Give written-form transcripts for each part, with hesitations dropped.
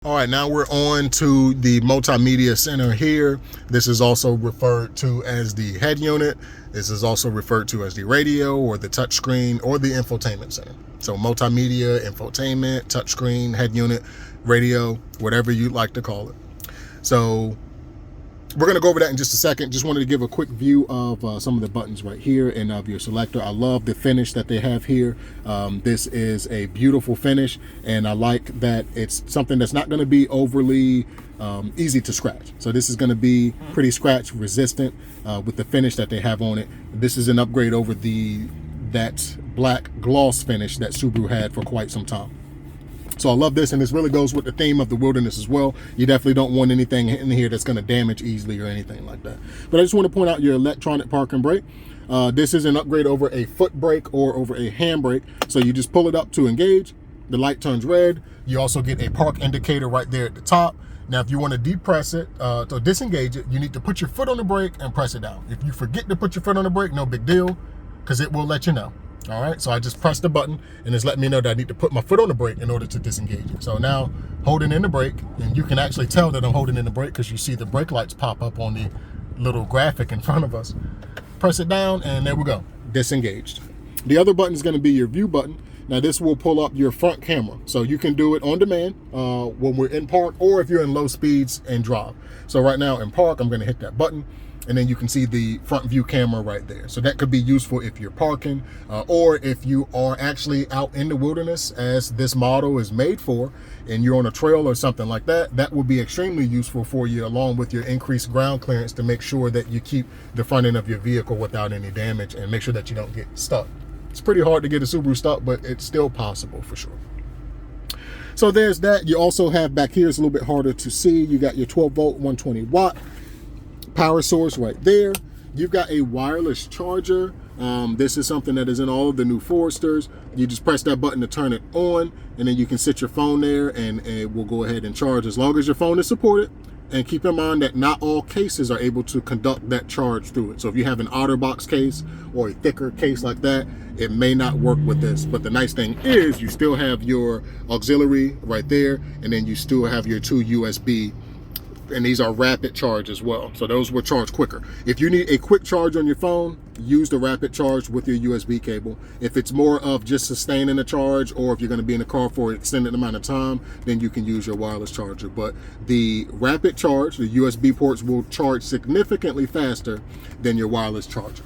All right, now we're on to the multimedia center here. This is also referred to as the head unit. This is also referred to as the radio or the touchscreen or the infotainment center. So multimedia, infotainment, touchscreen, head unit, radio, whatever you'd like to call it. So we're going to go over that in just a second. Just wanted to give a quick view of some of the buttons right here and of your selector. I love the finish that they have here. This is a beautiful finish, and I like that it's something that's not going to be overly easy to scratch. So this is going to be pretty scratch resistant with the finish that they have on it. This is an upgrade over that black gloss finish that Subaru had for quite some time. So I love this, and this really goes with the theme of the wilderness as well. You definitely don't want anything in here that's going to damage easily or anything like that. But I just want to point out your electronic parking brake. This is an upgrade over a foot brake or over a hand brake. So you just pull it up to engage. The light turns red. You also get a park indicator right there at the top. Now, if you want to depress it, to disengage it, you need to put your foot on the brake and press it down. If you forget to put your foot on the brake, no big deal, because it will let you know. All right, so I just pressed the button and it's letting me know that I need to put my foot on the brake in order to disengage it. So now holding in the brake, and you can actually tell that I'm holding in the brake because you see the brake lights pop up on the little graphic in front of us. Press it down and there we go, disengaged. The other button is going to be your view button. Now this will pull up your front camera. So you can do it on demand when we're in park or if you're in low speeds and drive. So right now in park, I'm going to hit that button. And then you can see the front view camera right there. So that could be useful if you're parking or if you are actually out in the wilderness, as this model is made for, and you're on a trail or something like that. That will be extremely useful for you, along with your increased ground clearance, to make sure that you keep the front end of your vehicle without any damage and make sure that you don't get stuck. It's pretty hard to get a Subaru stuck, but it's still possible for sure. So there's that. You also have back here, it's a little bit harder to see. You got your 12 volt, 120 watt. Power source right there. You've got a wireless charger. This is something that is in all of the new Foresters. You just press that button to turn it on, and then you can sit your phone there and it will go ahead and charge as long as your phone is supported. And keep in mind that not all cases are able to conduct that charge through it. So if you have an OtterBox case or a thicker case like that, it may not work with this. But the nice thing is you still have your auxiliary right there, and then you still have your 2 USB, and these are rapid charge as well. So those will charge quicker. If you need a quick charge on your phone, use the rapid charge with your USB cable. If it's more of just sustaining a charge, or if you're going to be in the car for an extended amount of time, then you can use your wireless charger. But the rapid charge, the USB ports, will charge significantly faster than your wireless charger.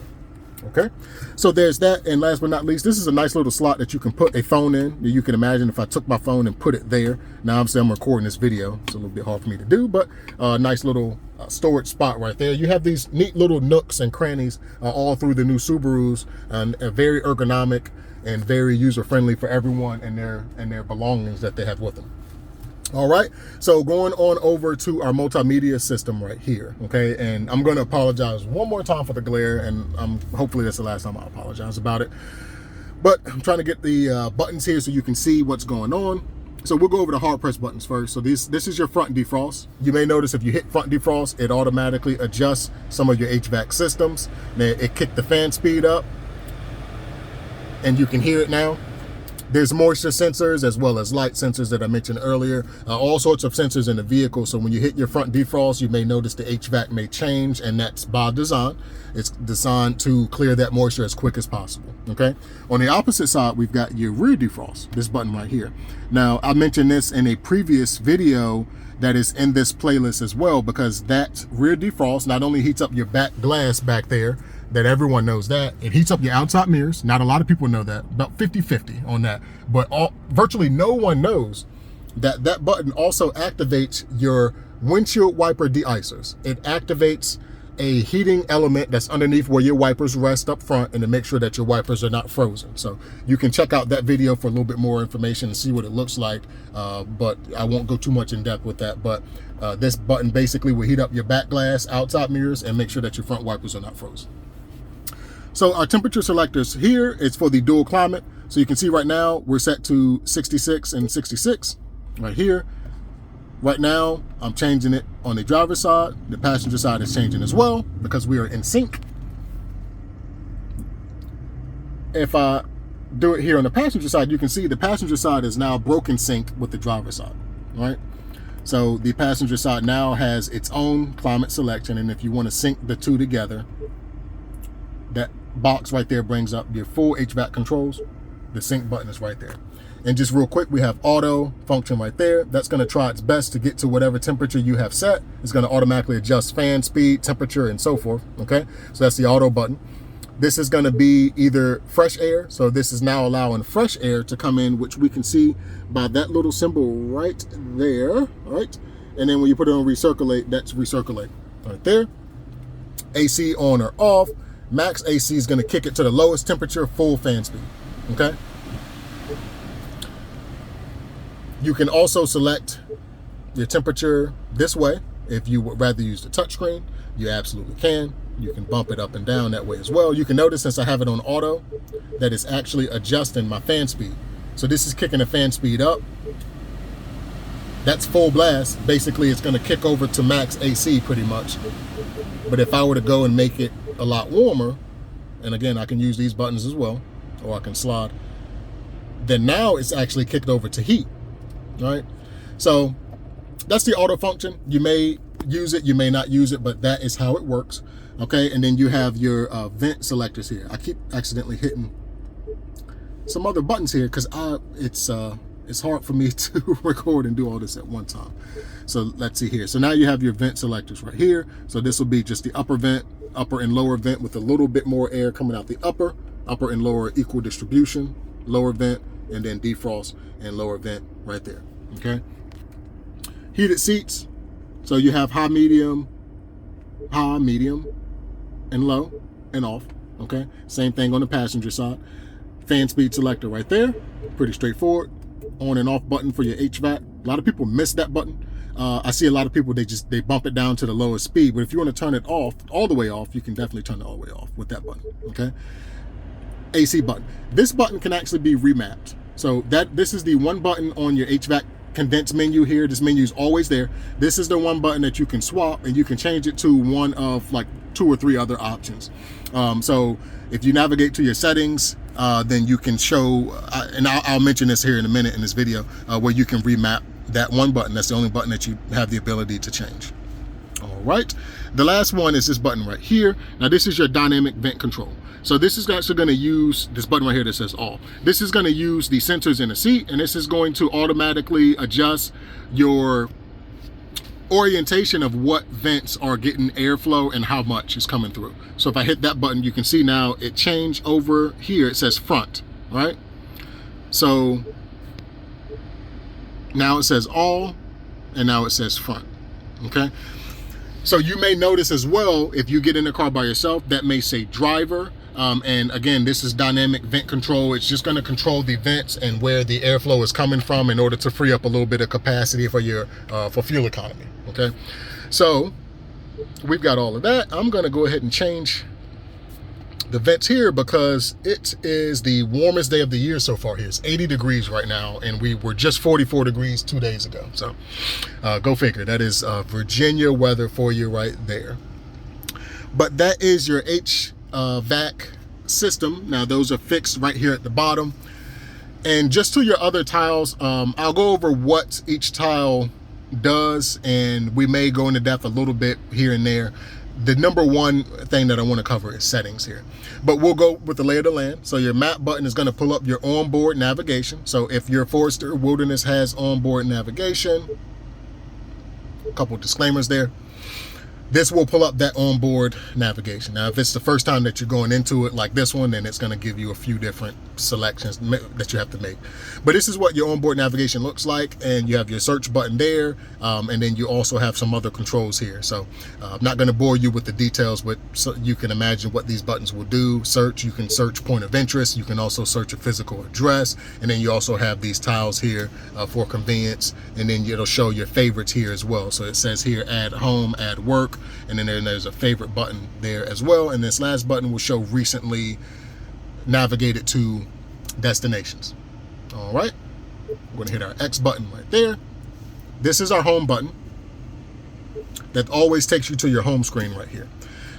Okay, so there's that. And last but not least, this is a nice little slot that you can put a phone in. You can imagine if I took my phone and put it there. Now obviously I'm recording this video, it's a little bit hard for me to do, but a nice little storage spot right there. You have these neat little nooks and crannies all through the new Subarus, and very ergonomic and very user-friendly for everyone and their belongings that they have with them. All right, so going on over to our multimedia system right here, okay? And I'm going to apologize one more time for the glare, and hopefully that's the last time I apologize about it. But I'm trying to get the buttons here so you can see what's going on. So we'll go over the hard press buttons first. So this is your front defrost. You may notice if you hit front defrost, it automatically adjusts some of your HVAC systems. It kicked the fan speed up, and you can hear it now. There's moisture sensors as well as light sensors that I mentioned earlier, all sorts of sensors in the vehicle. So when you hit your front defrost, you may notice the HVAC may change, and that's by design. It's designed to clear that moisture as quick as possible, okay? On the opposite side, we've got your rear defrost, this button right here. Now, I mentioned this in a previous video that is in this playlist as well, because that rear defrost not only heats up your back glass back there, that everyone knows that. It heats up your outside mirrors. Not a lot of people know that, about 50-50 on that. But virtually no one knows that that button also activates your windshield wiper de-icers. It activates a heating element that's underneath where your wipers rest up front, and to make sure that your wipers are not frozen. So you can check out that video for a little bit more information and see what it looks like. But I won't go too much in depth with that. But this button basically will heat up your back glass, outside mirrors, and make sure that your front wipers are not frozen. So our temperature selectors here, it's for the dual climate. So you can see right now we're set to 66 and 66 right here. Right now I'm changing it on the driver's side. The passenger side is changing as well because we are in sync. If I do it here on the passenger side, you can see the passenger side is now broken sync with the driver's side, right? So the passenger side now has its own climate selection, and if you want to sync the two together, that box right there brings up your full HVAC controls. The sync button is right there. And just real quick, we have auto function right there. That's going to try its best to get to whatever temperature you have set. It's going to automatically adjust fan speed, temperature, and so forth. Okay, so that's the auto button. This is going to be either fresh air. So this is now allowing fresh air to come in, which we can see by that little symbol right there. Right. And then when you put it on recirculate, that's recirculate right there. AC on or off. Max AC is going to kick it to the lowest temperature, full fan speed. Okay. You can also select your temperature this way. If you would rather use the touchscreen, you absolutely can. You can bump it up and down that way as well. You can notice, since I have it on auto, that it's actually adjusting my fan speed. So this is kicking the fan speed up. That's full blast. Basically, it's going to kick over to max AC pretty much. But if I were to go and make it a lot warmer, and again, I can use these buttons as well, or I can slide, then now it's actually kicked over to heat. Right, so that's the auto function. You may use it, you may not use it, but that is how it works. Okay, and then you have your vent selectors here. I keep accidentally hitting some other buttons here because it's hard for me to record and do all this at one time. So let's see here. So now you have your vent selectors right here. So this will be just the upper vent, upper and lower vent with a little bit more air coming out the upper and lower equal distribution, lower vent, and then defrost and lower vent right there. Okay, heated seats. So you have high, medium, and low and off. Okay, same thing on the passenger side. Fan speed selector right there, pretty straightforward. On and off button for your HVAC. A lot of people miss that button. I see a lot of people, they bump it down to the lowest speed, but if you want to turn it off, all the way off, you can definitely turn it all the way off with that button. Okay, AC button. This button can actually be remapped. So this is the one button on your HVAC condensed menu here. This menu is always there. This is the one button that you can swap, and you can change it to one of like 2 or 3 other options. So if you navigate to your settings, then you can show, and I'll mention this here in a minute in this video, where you can remap that one button. That's the only button that you have the ability to change. All right. The last one is this button right here. Now this is your dynamic vent control. So this is actually going to use this button right here that says all. This is going to use the sensors in the seat, and this is going to automatically adjust your orientation of what vents are getting airflow and how much is coming through. So if I hit that button, you can see now it changed over here. It says front, right? So now it says all, and now it says front. Okay. So you may notice as well, if you get in the car by yourself, that may say driver. And again, this is dynamic vent control. It's just going to control the vents and where the airflow is coming from in order to free up a little bit of capacity for your for fuel economy. Okay, so we've got all of that. I'm going to go ahead and change the vents here because it is the warmest day of the year so far here. It's 80 degrees right now, and we were just 44 degrees 2 days ago. So go figure. That is Virginia weather for you right there. But that is your HVAC system. Now those are fixed right here at the bottom. And just to your other tiles, I'll go over what each tile does, and we may go into depth a little bit here and there. The number one thing that I want to cover is settings here, but we'll go with the lay of the land. So your map button is going to pull up your onboard navigation. So if your Forester Wilderness has onboard navigation, a couple disclaimers there, this will pull up that onboard navigation. Now, if it's the first time that you're going into it like this one, then it's going to give you a few different selections that you have to make. But this is what your onboard navigation looks like, and you have your search button there, and then you also have some other controls here. So I'm not going to bore you with the details, but so you can imagine what these buttons will do. Search, you can search point of interest, you can also search a physical address, and then you also have these tiles here for convenience, and then it'll show your favorites here as well. So it says here add home, add work, and then there's a favorite button there as well. And this last button will show recently navigated to destinations. All right, we're going to hit our X button right there. This is our home button that always takes you to your home screen right here.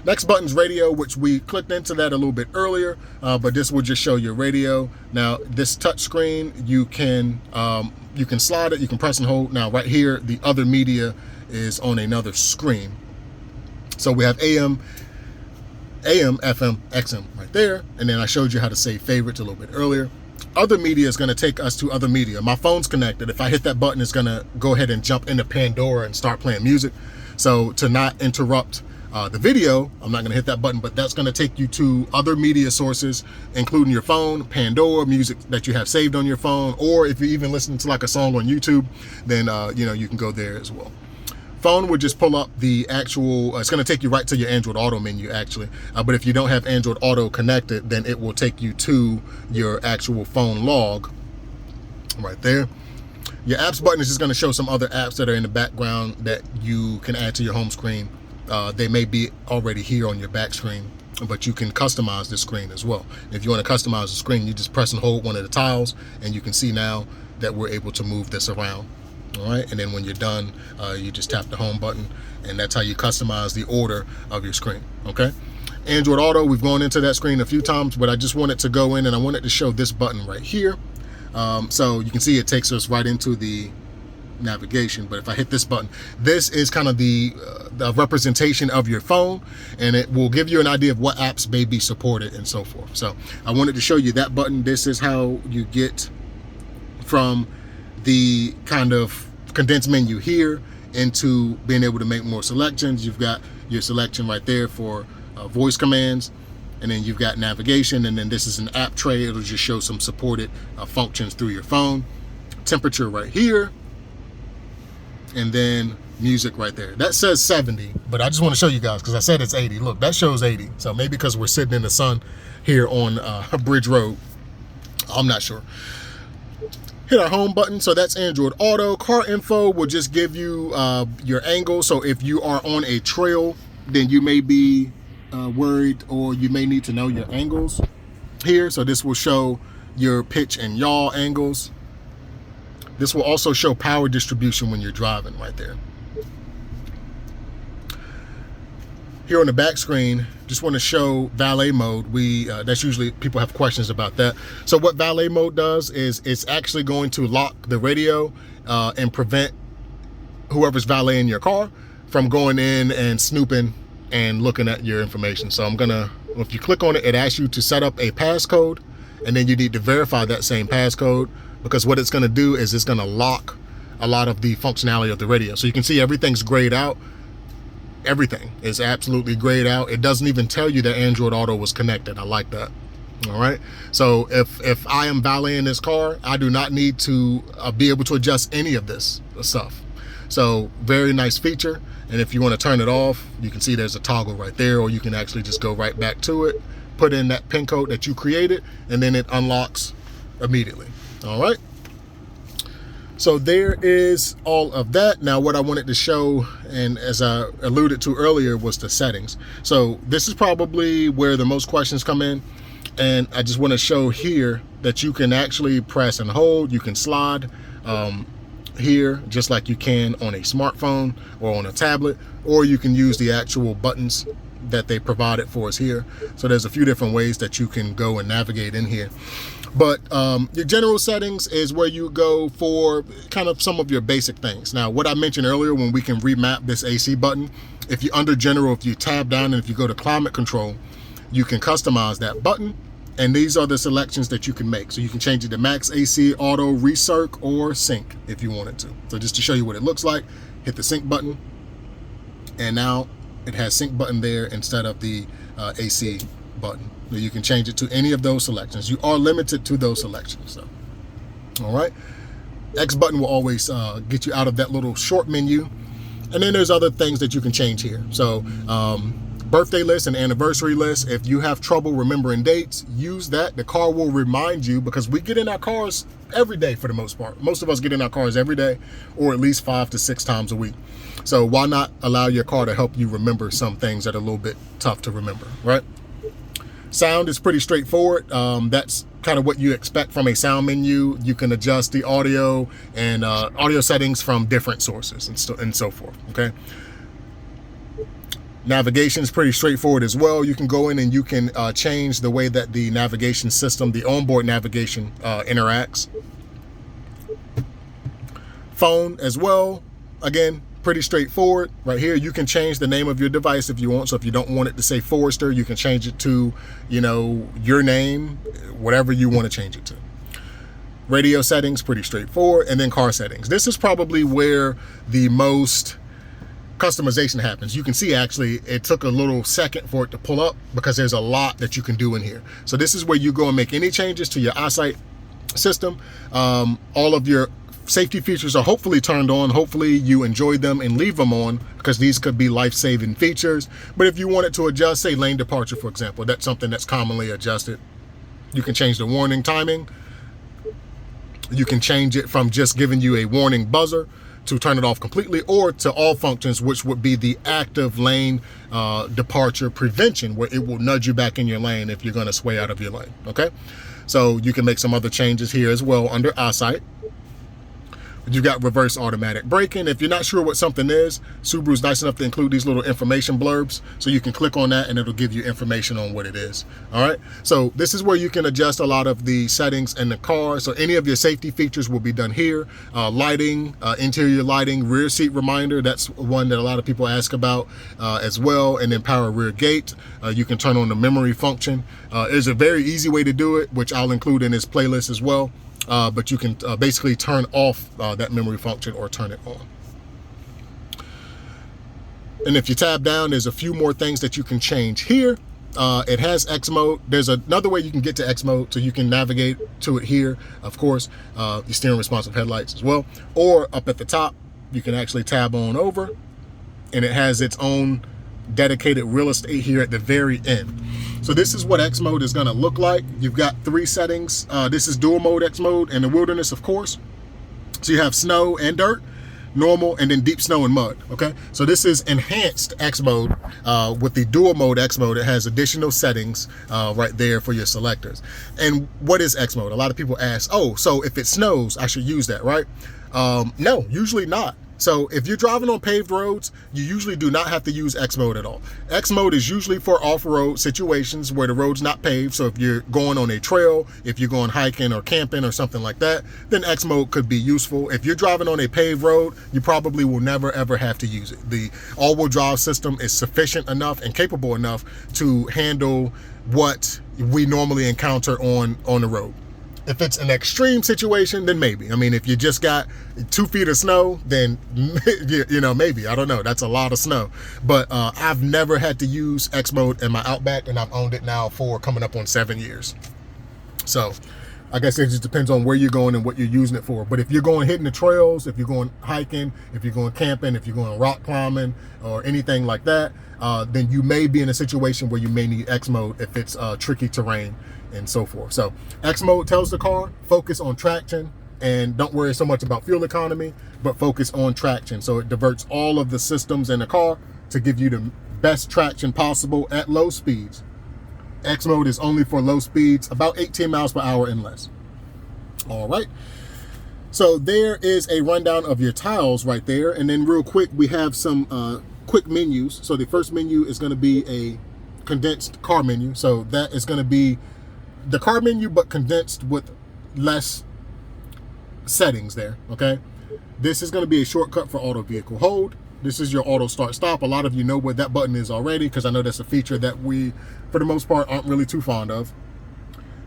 Next button is radio, which we clicked into that a little bit earlier, but this will just show your radio. Now, this touch screen, you can slide it, you can press and hold. Now, right here, the other media is on another screen. So we have AM, FM, XM right there, and then I showed you how to save favorites a little bit earlier. Other media is going to take us to other media. My phone's connected. If I hit that button, it's going to go ahead and jump into Pandora and start playing music. So to not interrupt the video, I'm not going to hit that button, but that's going to take you to other media sources, including your phone, Pandora, music that you have saved on your phone, or if you even listen to like a song on YouTube, then you can go there as well. Phone would just pull up the actual, it's going to take you right to your Android Auto menu actually, but if you don't have Android Auto connected, then it will take you to your actual phone log right there. Your apps button is just going to show some other apps that are in the background that you can add to your home screen. They may be already here on your back screen, but you can customize this screen as well. If you want to customize the screen, you just press and hold one of the tiles, and you can see now that we're able to move this around. All right, and then when you're done, you just tap the home button, and that's how you customize the order of your screen. Okay, Android Auto, we've gone into that screen a few times, but I just wanted to go in and I wanted to show this button right here. So you can see it takes us right into the navigation, but if I hit this button, this is kind of the representation of your phone, and it will give you an idea of what apps may be supported and so forth. So I wanted to show you that button. This is how you get from the kind of condensed menu here into being able to make more selections. You've got your selection right there for voice commands, and then you've got navigation, and then this is an app tray. It'll just show some supported functions through your phone. Temperature right here, and then music right there. That says 70, but I just want to show you guys because I said it's 80. Look, that shows 80. So maybe because we're sitting in the sun here on Bridge Road, I'm not sure. Hit our home button. So that's Android Auto. Car info will just give you your angle. So if you are on a trail, then you may be worried, or you may need to know your angles here. So this will show your pitch and yaw angles. This will also show power distribution when you're driving right there. Here on the back screen, just want to show Valet mode. That's usually, people have questions about that. So what Valet mode does is it's actually going to lock the radio and prevent whoever's valeting your car from going in and snooping and looking at your information. So if you click on it, it asks you to set up a passcode, and then you need to verify that same passcode, because what it's going to do is it's going to lock a lot of the functionality of the radio. So you can see everything's grayed out. Everything is absolutely grayed out. It doesn't even tell you that Android Auto was connected. I like that. All right. So if I am valeting this car, I do not need to be able to adjust any of this stuff. So very nice feature. And if you want to turn it off, you can see there's a toggle right there, or you can actually just go right back to it, put in that PIN code that you created, and then it unlocks immediately. All right. So there is all of that. Now what I wanted to show, and as I alluded to earlier, was the settings. So this is probably where the most questions come in. And I just want to show here that you can actually press and hold. You can slide here just like you can on a smartphone or on a tablet, or you can use the actual buttons that they provided for us here. So there's a few different ways that you can go and navigate in here. But your general settings is where you go for kind of some of your basic things. Now, what I mentioned earlier, when we can remap this AC button, if you under general, if you tab down and if you go to climate control, you can customize that button. And these are the selections that you can make. So you can change it to max AC, auto, recirc, or sync if you wanted to. So just to show you what it looks like, hit the sync button. And now it has sync button there instead of the AC button. So you can change it to any of those selections. You are limited to those selections. So, all right. X button will always get you out of that little short menu. And then there's other things that you can change here. So birthday list and anniversary list. If you have trouble remembering dates, use that. The car will remind you, because we get in our cars every day for the most part. Most of us get in our cars every day, or at least 5 to 6 times a week. So why not allow your car to help you remember some things that are a little bit tough to remember, right? Sound is pretty straightforward. That's kind of what you expect from a sound menu. You can adjust the audio and audio settings from different sources and so forth, okay? Navigation is pretty straightforward as well. You can go in and you can change the way that the navigation system, the onboard navigation interacts. Phone as well, again, pretty straightforward. Right here, you can change the name of your device if you want. So if you don't want it to say Forrester, you can change it to, you know, your name, whatever you want to change it to. Radio settings, pretty straightforward. And then car settings. This is probably where the most customization happens. You can see actually it took a little second for it to pull up because there's a lot that you can do in here. So this is where you go and make any changes to your eyesight system. All of your safety features are hopefully turned on. Hopefully you enjoy them and leave them on, because these could be life-saving features. But if you wanted to adjust, say, lane departure, for example, that's something that's commonly adjusted. You can change the warning timing. You can change it from just giving you a warning buzzer to turn it off completely, or to all functions, which would be the active lane departure prevention, where it will nudge you back in your lane if you're going to sway out of your lane. Okay, so you can make some other changes here as well under eyesight. You've got reverse automatic braking. If you're not sure what something is, Subaru's nice enough to include these little information blurbs, so you can click on that and it'll give you information on what it is. All right, so this is where you can adjust a lot of the settings in the car. So any of your safety features will be done here. Lighting, interior lighting, rear seat reminder, that's one that a lot of people ask about as well. And then power rear gate. You can turn on the memory function. There's a very easy way to do it, which I'll include in this playlist as well. But you can basically turn off that memory function or turn it on. And if you tab down, there's a few more things that you can change here. It has X mode. There's another way you can get to X mode, so you can navigate to it here, of course. Your steering responsive headlights as well. Or up at the top, you can actually tab on over, and it has its own dedicated real estate here at the very end. So this is what X mode is going to look like. You've got 3 settings. This is dual mode X mode, and the wilderness, of course. So you have snow and dirt, normal, and then deep snow and mud. Okay, so this is enhanced X mode. With the dual mode X mode, it has additional settings right there for your selectors. And what is X mode? A lot of people ask, oh, so if it snows, I should use that, right? No, usually not. So if you're driving on paved roads, you usually do not have to use X mode at all. X mode is usually for off-road situations where the road's not paved. So if you're going on a trail, if you're going hiking or camping or something like that, then X mode could be useful. If you're driving on a paved road, you probably will never ever have to use it. The all-wheel drive system is sufficient enough and capable enough to handle what we normally encounter on the road. If it's an extreme situation, then maybe. I mean, if you just got 2 feet of snow, then, you know, maybe. I don't know. That's a lot of snow. But I've never had to use X mode in my Outback, and I've owned it now for coming up on 7 years. So I guess it just depends on where you're going and what you're using it for. But if you're going hitting the trails, if you're going hiking, if you're going camping, if you're going rock climbing or anything like that, then you may be in a situation where you may need X mode if it's tricky terrain and so forth. So X mode tells the car, focus on traction and don't worry so much about fuel economy, but focus on traction. So it diverts all of the systems in the car to give you the best traction possible at low speeds. X mode is only for low speeds, about 18 miles per hour and less. All right. So there is a rundown of your tiles right there. And then real quick, we have some quick menus. So the first menu is going to be a condensed car menu. So that is going to be the car menu, but condensed with less settings there. Okay. This is going to be a shortcut for auto vehicle hold. This is your auto start stop. A lot of you know what that button is already, because I know that's a feature that we, for the most part, aren't really too fond of.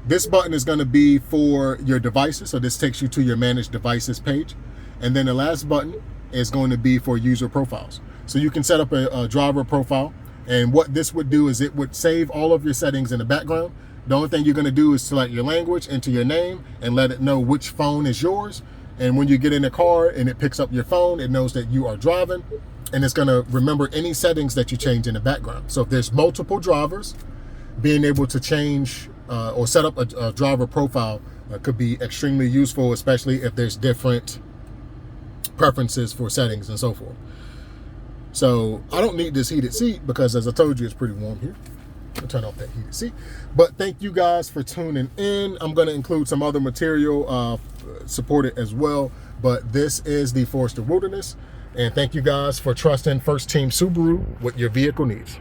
This button is going to be for your devices. So this takes you to your manage devices page. And then the last button is going to be for user profiles. So you can set up a driver profile. And what this would do is it would save all of your settings in the background. The only thing you're going to do is select your language, enter your name, and let it know which phone is yours. And when you get in the car and it picks up your phone, it knows that you are driving, and it's going to remember any settings that you change in the background. So if there's multiple drivers, being able to change or set up a driver profile could be extremely useful, especially if there's different preferences for settings and so forth. So I don't need this heated seat because, as I told you, it's pretty warm here. I'll turn off that heated seat. But thank you guys for tuning in. I'm going to include some other material supported as well. But this is the Forester Wilderness. And thank you guys for trusting First Team Subaru with your vehicle needs.